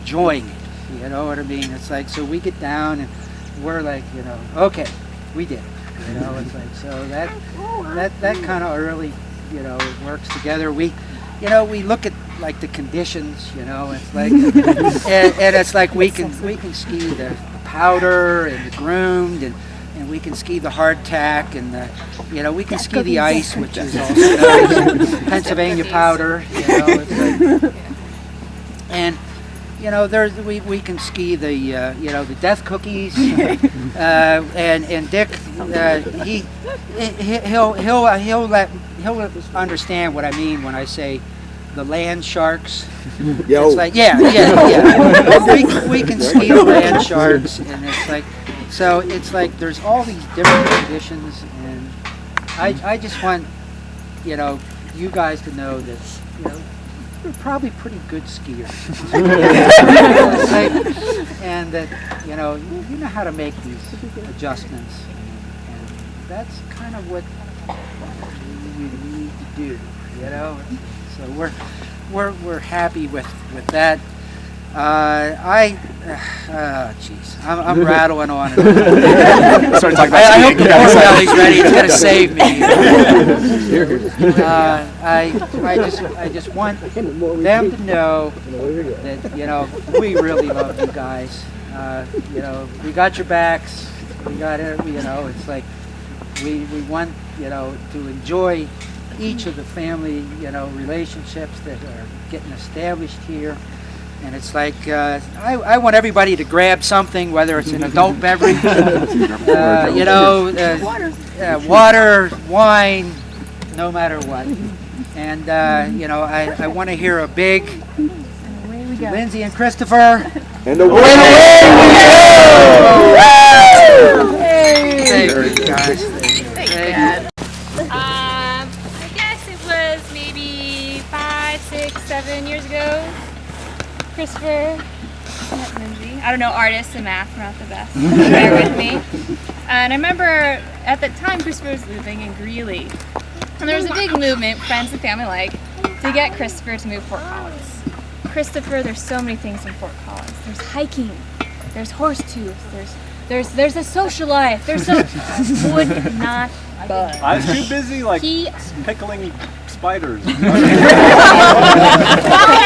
enjoying it. You know what I mean? It's like, so we get down and we're like, you know, okay, we did it. You know, it's like, so that kind of early, you know, works together. We look at like the conditions, you know, it's like, and it's like we can ski the powder and the groomed, and we can ski the hardtack, and we can ski the ice, which is also nice, Pennsylvania powder, you know, it's like, and you know, we can ski the the death cookies, and Dick he'll understand what I mean when I say the land sharks. Yo. It's like we can ski the land sharks, and it's like, so it's like there's all these different conditions, and I just want you guys to know that we're probably pretty good skiers. And that you know how to make these adjustments, and that's kind of what you need to do, so we're happy with that. I'm rattling on and on. I hope the pork belly's ready. It's gonna save me. I just want them to know that we really love you guys. We got your backs. We got it. It's like we want to enjoy each of the family relationships that are getting established here. And it's like, I want everybody to grab something, whether it's an adult beverage, water, wine, no matter what. And, I want to hear a big Lindsey and Christopher. And away we go! Thank you, guys. Thank you, Dad. I guess it was maybe 5, 6, 7 years ago. Christopher, not Lindsey. I don't know, artists and math are not the best. Bear with me. And I remember at that time Christopher was living in Greeley. And there was a big movement, friends and family alike, to get Christopher to move to Fort Collins. Christopher, there's so many things in Fort Collins. There's hiking, there's horse tooth, there's a social life, there's so would not budge. I was too busy pickling spiders. Walking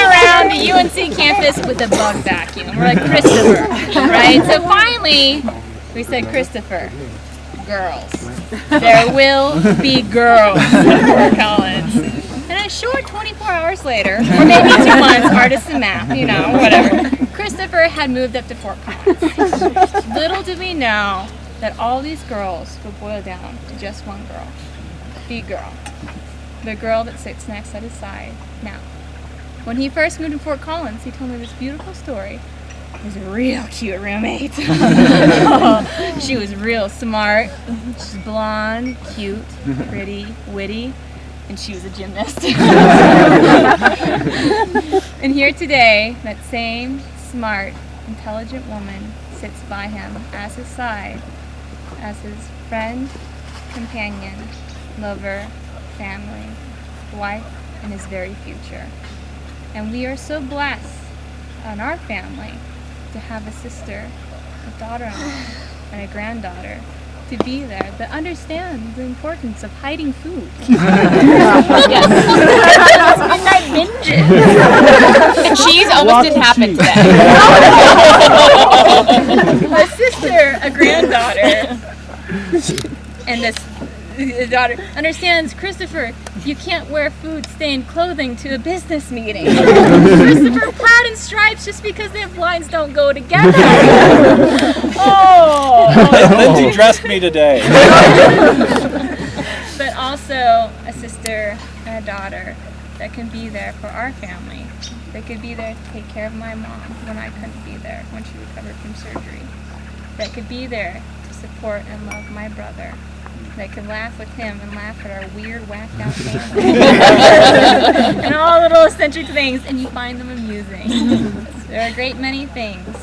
around the UNC campus with a bug vacuum. We're like, Christopher, right? So finally, we said, Christopher, girls. There will be girls in Fort Collins. And a short 24 hours later, or maybe 2 months, artists and math, whatever, Christopher had moved up to Fort Collins. Little did we know that all these girls would boil down to just one girl. The girl. The girl that sits next at his side now. When he first moved to Fort Collins, he told me this beautiful story. He was a real cute roommate. She was real smart. She's blonde, cute, pretty, witty, and she was a gymnast. And here today, that same smart, intelligent woman sits by him as his side, as his friend, companion, lover, family, wife, and his very future. And we are so blessed in our family to have a sister, a daughter-in-law, and a granddaughter to be there that understands the importance of hiding food. Midnight binges. The cheese almost didn't happen today. A sister, a granddaughter, and this the daughter understands, Christopher, you can't wear food-stained clothing to a business meeting. Christopher, plaid and stripes just because their blinds don't go together. Lindsey dressed me today. But also a sister and a daughter that can be there for our family. That could be there to take care of my mom when I couldn't be there when she recovered from surgery. That could be there to support and love my brother. That could laugh with him and laugh at our weird, whacked out family. And all little eccentric things, and you find them amusing. There are a great many things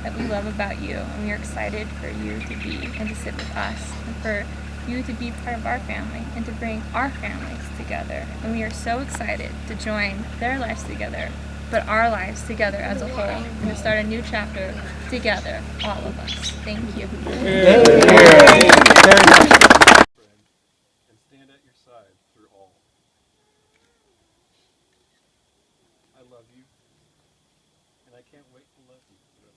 that we love about you, and we are excited for you to be and to sit with us, and for you to be part of our family, and to bring our families together. And we are so excited to join their lives together, but our lives together as a whole, and to start a new chapter together, all of us. Thank you. Very nice. And stand at your side through all. I love you, and I can't wait to love you forever.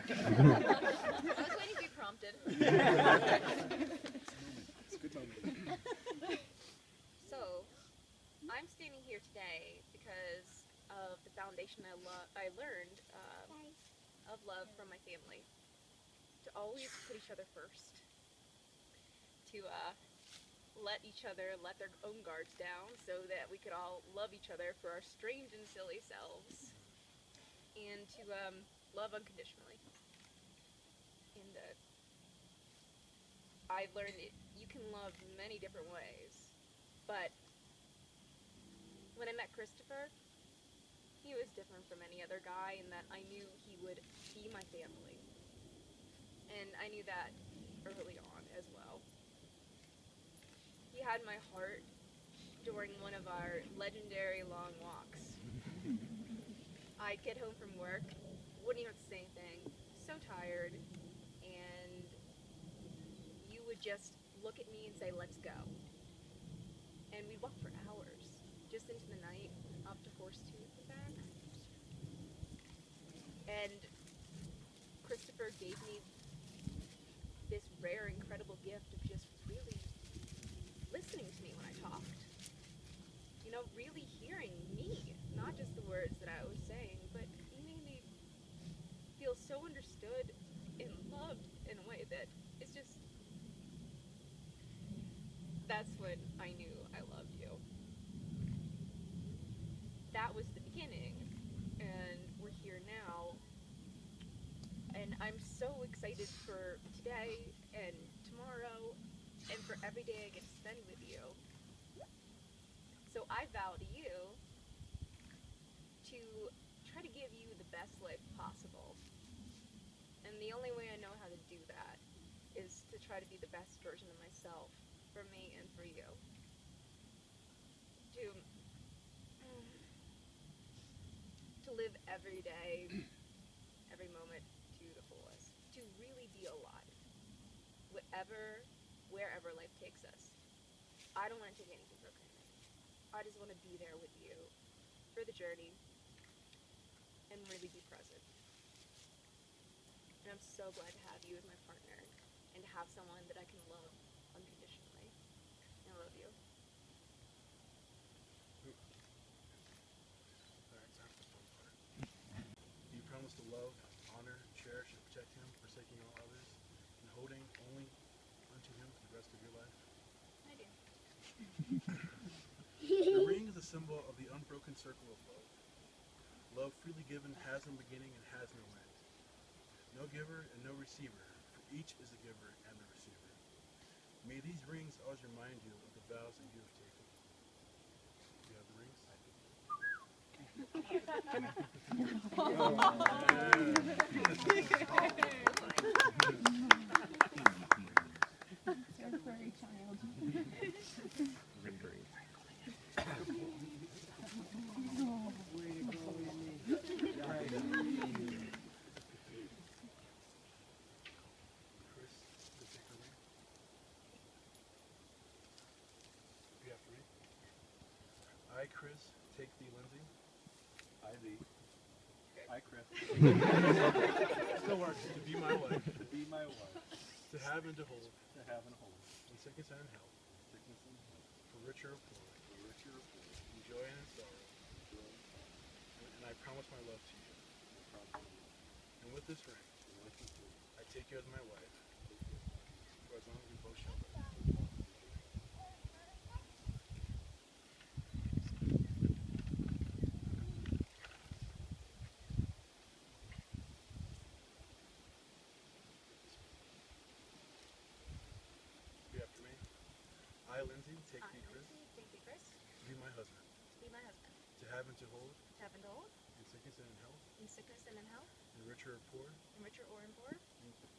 I was waiting to be prompted. It's a good moment. So, I'm standing here today because of the foundation I learned of love from my family. To always put each other first. To let each other let their own guards down so that we could all love each other for our strange and silly selves. And to love unconditionally. And I learned you can love many different ways. But when I met Christopher, he was different from any other guy in that I knew he would be my family. And I knew that early on as well. He had my heart during one of our legendary long walks. I'd get home from work, wouldn't even say anything, so tired, and you would just look at me and say, let's go. And we'd walk for hours, just into the night, up to Horsetooth and back. And Christopher gave me this rare, incredible gift of just really listening to me when I talked. You know, really hearing me, not just the words that I was saying, but he made me feel so understood and loved in a way that it's just, that's when I knew I loved you. That was the beginning, and we're here now, and I'm so excited for today and tomorrow and for every day I get to spend with you. So I vow to you to try to give you the best life possible. And the only way I know how to do that is to try to be the best version of myself for me and for you. To live every day, every moment to the fullest. To really be alive. Wherever life takes us. I don't want to take anything for granted. I just want to be there with you for the journey and really be present. And I'm so glad to have you as my partner and to have someone that I can love unconditionally. I love you. Alright, time for the fun part. Do you promise to love, honor, cherish, and protect him, forsaking all others, and holding only unto him for the rest of your life? I do. The ring is a symbol of the unbroken circle of love. Love freely given has no beginning and has no end. No giver and no receiver, for each is the giver and the receiver. May these rings always remind you of the vows that you have taken. Do you have the rings? Chris, you take the ring. You have to read. I, Chris, take thee, Lindsey. I thee. I, Chris. Still works. To be my wife. To be my wife. To have and to hold. To have and hold. In sickness and in health. Sickness and health. For richer or poor. For richer or poor. In joy and in sorrow. Joy and sorrow. And I promise my love to you. I promise you. And with this ring, And with this ring, I take you as my wife. take you. For as long as we both shall live. I, Lindsey, take I, thee, Chris, Lindsey, take thee, Chris, to be my husband, to be my husband, to have and to hold, to have and to hold, in sickness and in health, in sickness and in health, in richer or poor, in richer or in poor,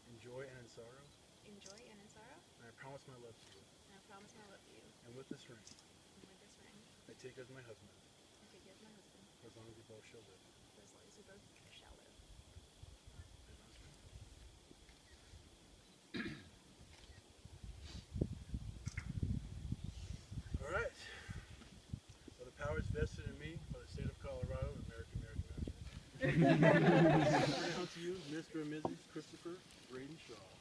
in joy and in sorrow, in joy and in sorrow, and I promise my love to you. and I promise my love to you. And with this ring, And with this ring, I take as my husband, I take you as my husband, for as long as we both shall live. for as long as we both shall live. All right. So the powers vested in me by the state of Colorado and American Masters. Now to you, Mr. and Mrs. Christopher Braden Schall.